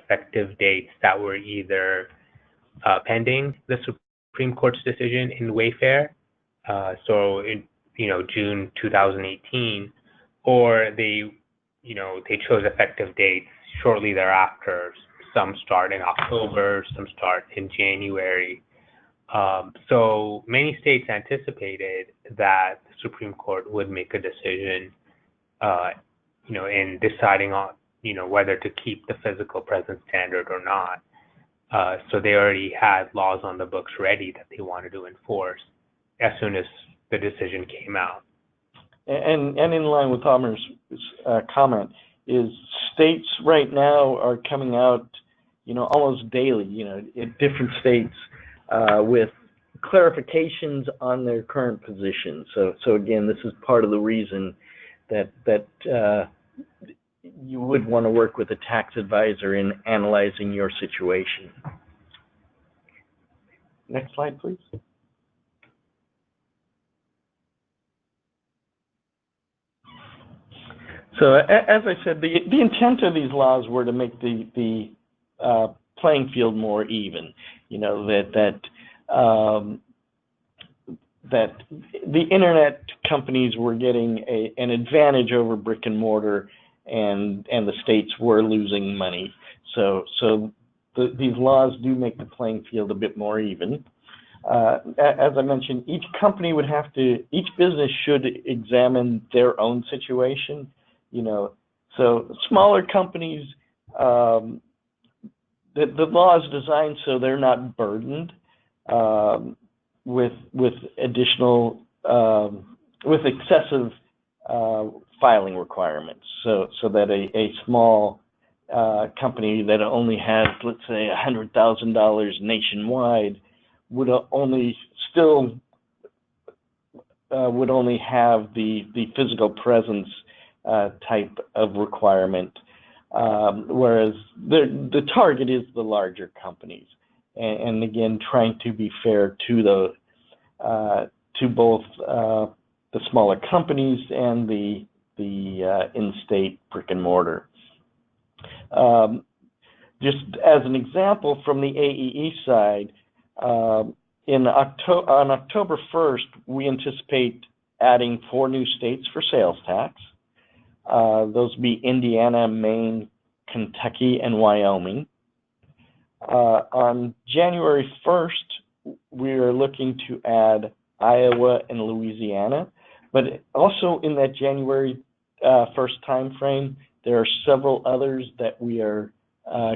effective dates that were either pending the Supreme Court's decision in Wayfair, so in June 2018, or they chose effective dates shortly thereafter. Some start in October, some start in January. So many states anticipated that the Supreme Court would make a decision, in deciding on, whether to keep the physical presence standard or not. So they already had laws on the books ready that they wanted to enforce as soon as the decision came out. And in line with Amar's comment, is states right now are coming out, almost daily, in different states with clarifications on their current position. So again, this is part of the reason that you would want to work with a tax advisor in analyzing your situation. Next slide, please. So as I said, the intent of these laws were to make the playing field more even. That the internet companies were getting an advantage over brick and mortar, and the states were losing money. So these laws do make the playing field a bit more even. As I mentioned, each business should examine their own situation. So smaller companies, the law is designed so they're not burdened with additional with excessive filing requirements. So that a small company that only has, let's say, $100,000 nationwide would only have the physical presence type of requirement, whereas the target is the larger companies, and again, trying to be fair to both the smaller companies and the in-state brick and mortar. Just as an example from the AEE side, on October 1st, we anticipate adding 4 new states for sales tax. Those would be Indiana, Maine, Kentucky, and Wyoming. On January 1st, we are looking to add Iowa and Louisiana, but also in that January 1st timeframe, there are several others that we are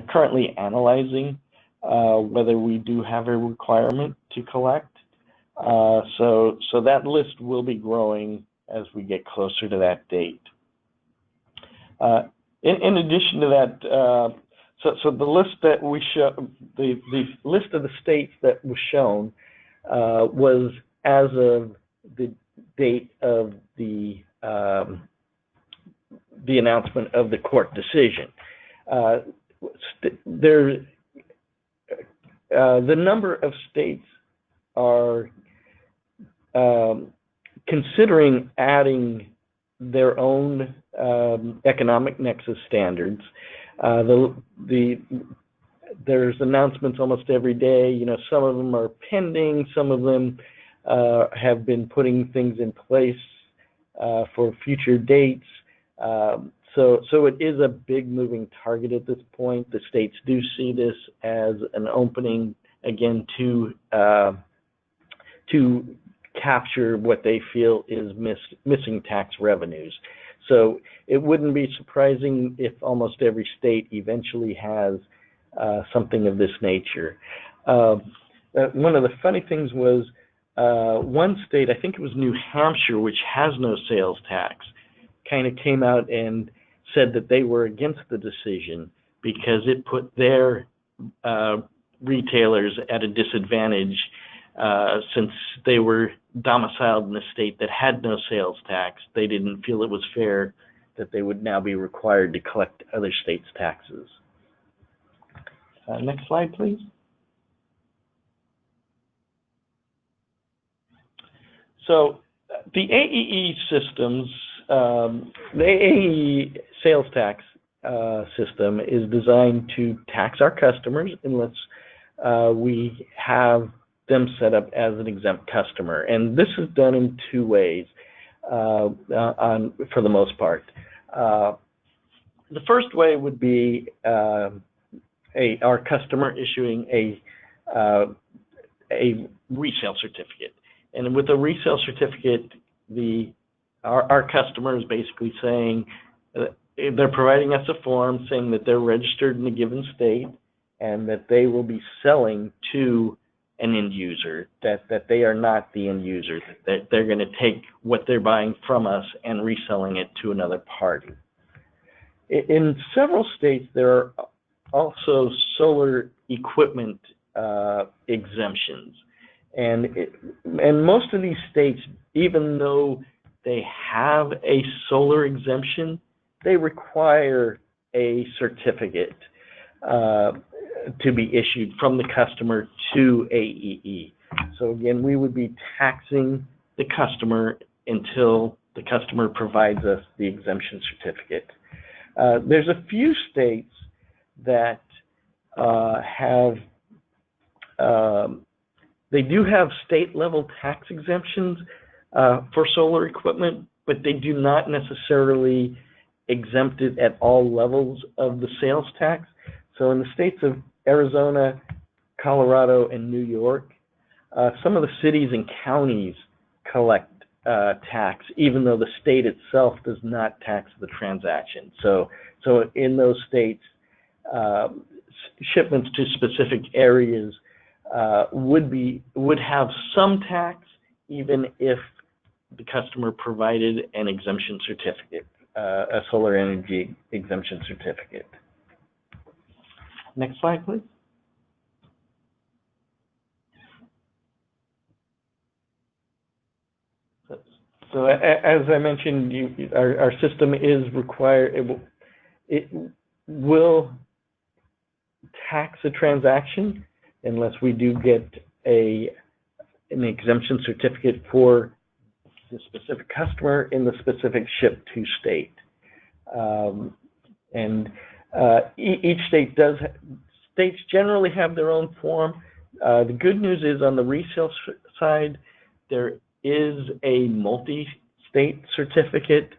currently analyzing whether we do have a requirement to collect. So that list will be growing as we get closer to that date. In addition to that, so the list that we show, the list of the states that was shown was as of the date of the announcement of the court decision. The number of states are considering adding their own economic nexus standards. There's announcements almost every day. Some of them are pending. Some of them have been putting things in place for future dates. So it is a big moving target at this point. The states do see this as an opening, again, to capture what they feel is missing tax revenues. So it wouldn't be surprising if almost every state eventually has something of this nature. One of the funny things was one state, I think it was New Hampshire, which has no sales tax, kind of came out and said that they were against the decision because it put their retailers at a disadvantage since they were domiciled in a state that had no sales tax. They didn't feel it was fair that they would now be required to collect other states' taxes. Next slide, please. So the AEE systems, the AEE sales tax system is designed to tax our customers unless we have them set up as an exempt customer. And this is done in two ways for the most part. The first way would be our customer issuing a resale certificate. And with a resale certificate, our customer is basically saying, they're providing us a form saying that they're registered in a given state and that they will be selling to an end user, that they are not the end user, that they're going to take what they're buying from us and reselling it to another party. In several states, there are also solar equipment exemptions. And most of these states, even though they have a solar exemption, they require a certificate to be issued from the customer to AEE. So again, we would be taxing the customer until the customer provides us the exemption certificate. There's a few states that they do have state-level tax exemptions for solar equipment, but they do not necessarily exempt it at all levels of the sales tax. So in the states of Arizona, Colorado, and New York, some of the cities and counties collect tax, even though the state itself does not tax the transaction. So in those states, shipments to specific areas would have some tax, even if the customer provided an exemption certificate, a solar energy exemption certificate. Next slide, please. So as I mentioned, our system is required, it will tax a transaction unless we do get an exemption certificate for the specific customer in the specific ship to state. Each state states generally have their own form. The good news is on the resale side, there is a multi-state certificate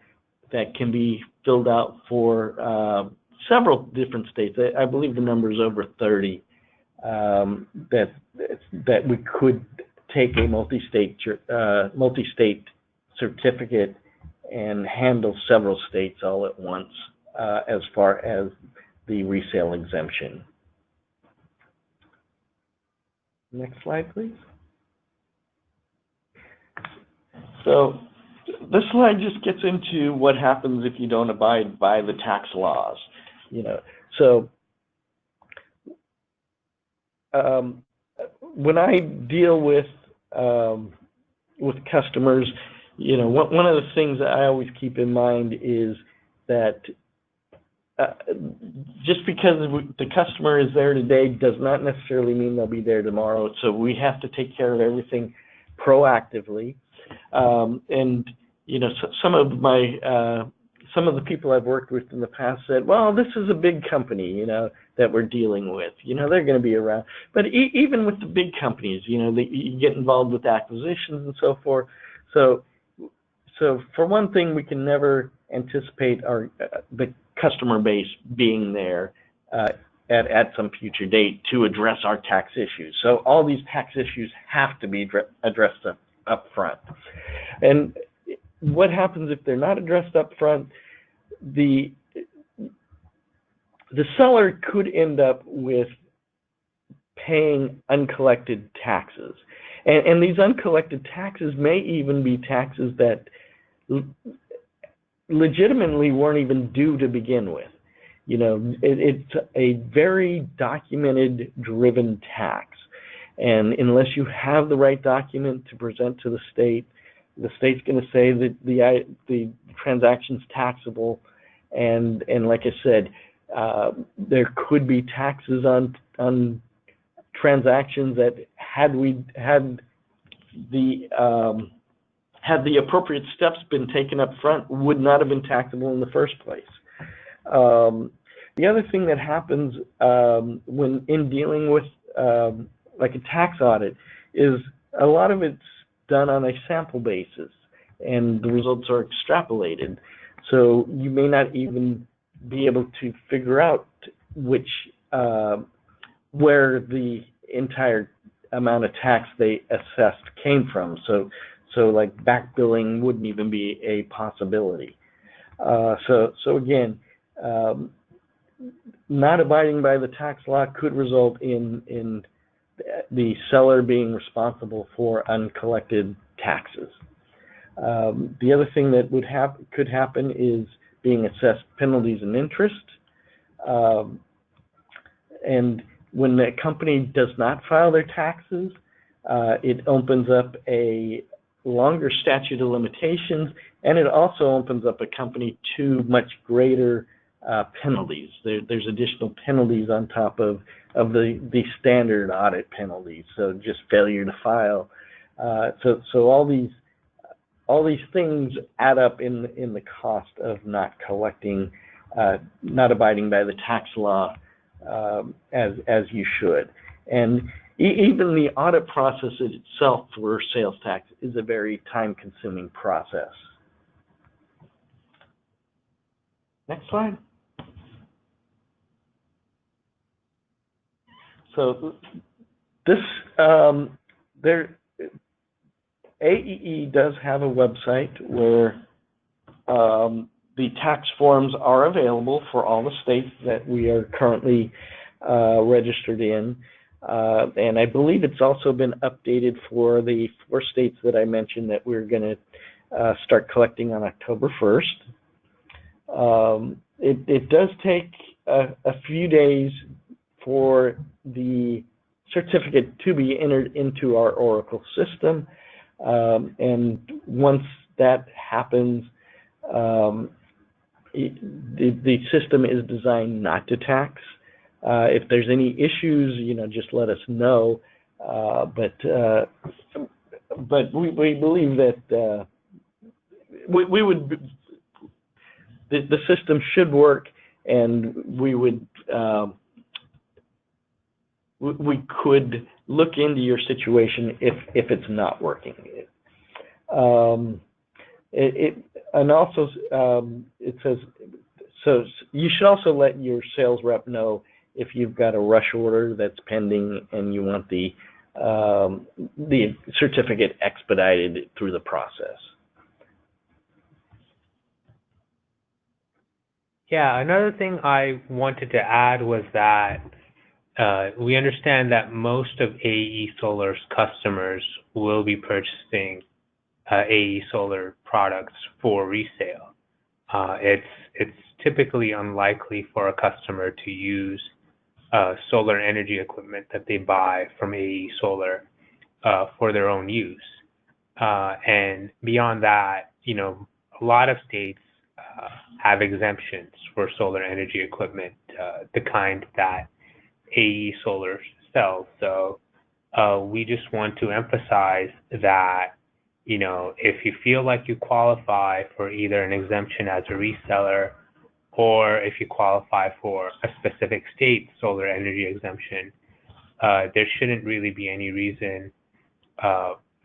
that can be filled out for several different states. I believe the number is over 30 that we could take a multi-state certificate and handle several states all at once as far as the resale exemption. Next slide, please. So this slide just gets into what happens if you don't abide by the tax laws. So when I deal with customers, one of the things that I always keep in mind is that just because the customer is there today does not necessarily mean they'll be there tomorrow. So we have to take care of everything proactively. Some of the people I've worked with in the past said, well, this is a big company, that we're dealing with. They're going to be around. But even with the big companies, you get involved with acquisitions and so forth. So for one thing, we can never anticipate the customer base being there at some future date to address our tax issues. So all these tax issues have to be addressed up front. And what happens if they're not addressed up front? The seller could end up with paying uncollected taxes. And these uncollected taxes may even be taxes that legitimately weren't even due to begin with. It's a very documented driven tax. And unless you have the right document to present to the state's going to say that the transaction's taxable. And like I said, there could be taxes on transactions that had the appropriate steps been taken up front would not have been taxable in the first place. The other thing that happens when in dealing with like a tax audit is a lot of it's done on a sample basis, and the results are extrapolated. So you may not even be able to figure out which where the entire amount of tax they assessed came from. So like back billing wouldn't even be a possibility. So again, not abiding by the tax law could result in the seller being responsible for uncollected taxes. The other thing that could happen is being assessed penalties and interest. And when the company does not file their taxes, it opens up a longer statute of limitations, and it also opens up a company to much greater penalties. There's additional penalties on top of the standard audit penalties. So just failure to file. So all these things add up in the cost of not collecting, not abiding by the tax law as you should. And even the audit process itself for sales tax is a very time-consuming process. Next slide. So this AEE does have a website where the tax forms are available for all the states that we are currently registered in. And I believe it's also been updated for the 4 states that I mentioned that we're going to start collecting on October 1st. It does take a few days for the certificate to be entered into our Oracle system. And once that happens, the system is designed not to tax. If there's any issues, just let us know. But we believe that the system should work, and we could look into your situation if it's not working. And also it says, so you should also let your sales rep know if you've got a rush order that's pending and you want the certificate expedited through the process. Yeah, another thing I wanted to add was that we understand that most of AE Solar's customers will be purchasing AE Solar products for resale. It's typically unlikely for a customer to use solar energy equipment that they buy from AE Solar for their own use. And beyond that, a lot of states have exemptions for solar energy equipment, the kind that AE Solar sells. So we just want to emphasize that, if you feel like you qualify for either an exemption as a reseller, or if you qualify for a specific state solar energy exemption, there shouldn't really be any reason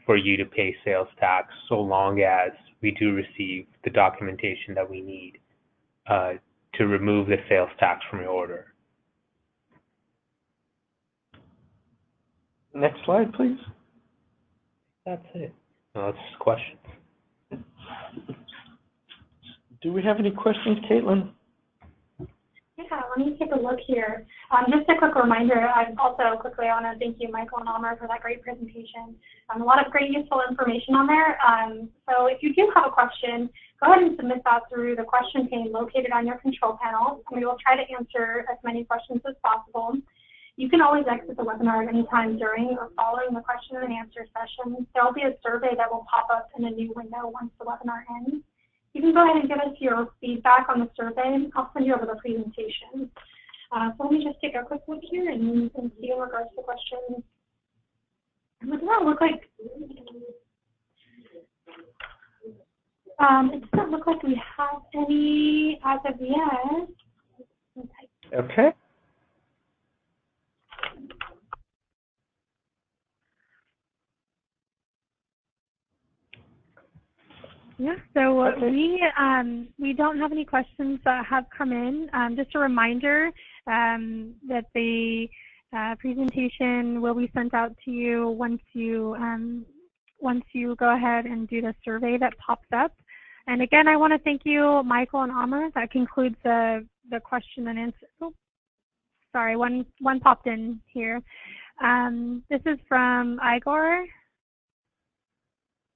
for you to pay sales tax, so long as we do receive the documentation that we need to remove the sales tax from your order. Next slide, please. That's it. No, that's just questions. Do we have any questions, Caitlin? Yeah, let me take a look here. Just a quick reminder, I also quickly want to thank you, Michael and Almer, for that great presentation. A lot of great useful information on there. So if you do have a question, go ahead and submit that through the question pane located on your control panel, and we will try to answer as many questions as possible. You can always exit the webinar at any time during or following the question and answer session. There will be a survey that will pop up in a new window once the webinar ends. You can go ahead and give us your feedback on the survey. I'll send you over the presentation. So let me just take a quick look here and see in regards to questions. It does not look like we have any as of yet. Okay. Yeah, so we don't have any questions that have come in. Just a reminder that the presentation will be sent out to you once you go ahead and do the survey that pops up. And again, I want to thank you, Michael and Amr. That concludes the question and answer. Oh, sorry, one popped in here. This is from Igor.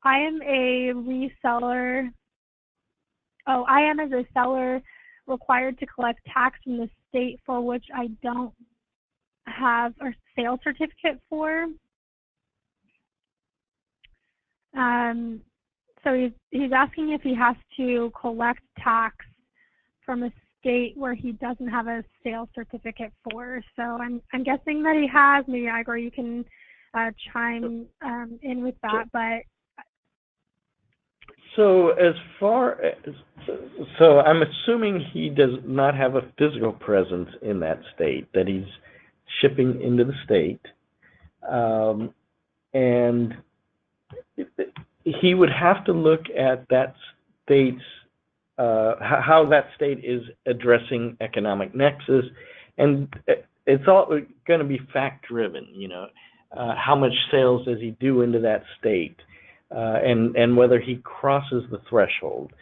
I am a reseller. Oh, I am as a seller required to collect tax from the state for which I don't have a sales certificate for. So he's asking if he has to collect tax from a state where he doesn't have a sales certificate for. So I'm guessing that he has. Maybe Igor, you can chime in with that, but. So as far as, so I'm assuming he does not have a physical presence in that state, that he's shipping into the state. And he would have to look at that state's, how that state is addressing economic nexus. And it's all going to be fact-driven, you know. How much sales does he do into that state? And whether he crosses the threshold.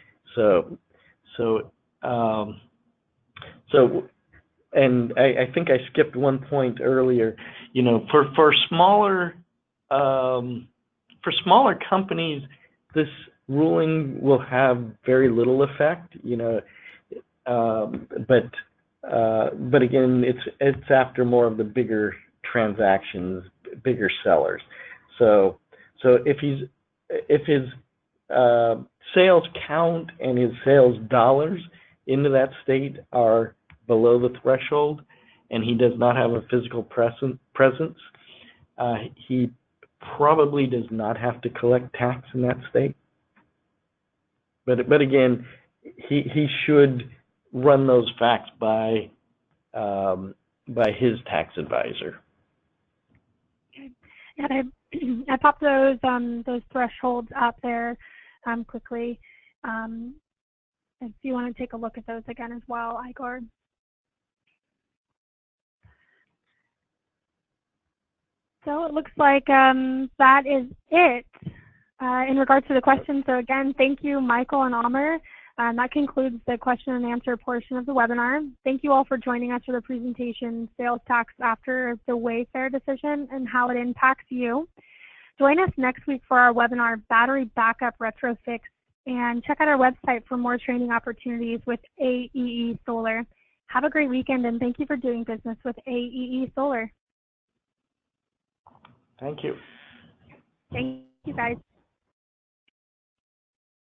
And I think I skipped one point earlier. You know, for smaller companies, this ruling will have very little effect. You know, but again, it's after more of the bigger transactions, bigger sellers. So if his sales count and his sales dollars into that state are below the threshold, and he does not have a physical presence, he probably does not have to collect tax in that state. But again, he should run those facts by his tax advisor. And I popped those thresholds up there quickly. If you want to take a look at those again as well, Igor. So it looks like that is it in regards to the questions. So again, thank you, Michael and Amr. That concludes the question and answer portion of the webinar. Thank you all for joining us for the presentation, Sales Tax After the Wayfair Decision and How It Impacts You. Join us next week for our webinar, Battery Backup Retrofix, and check out our website for more training opportunities with AEE Solar. Have a great weekend, and thank you for doing business with AEE Solar. Thank you. Thank you, guys.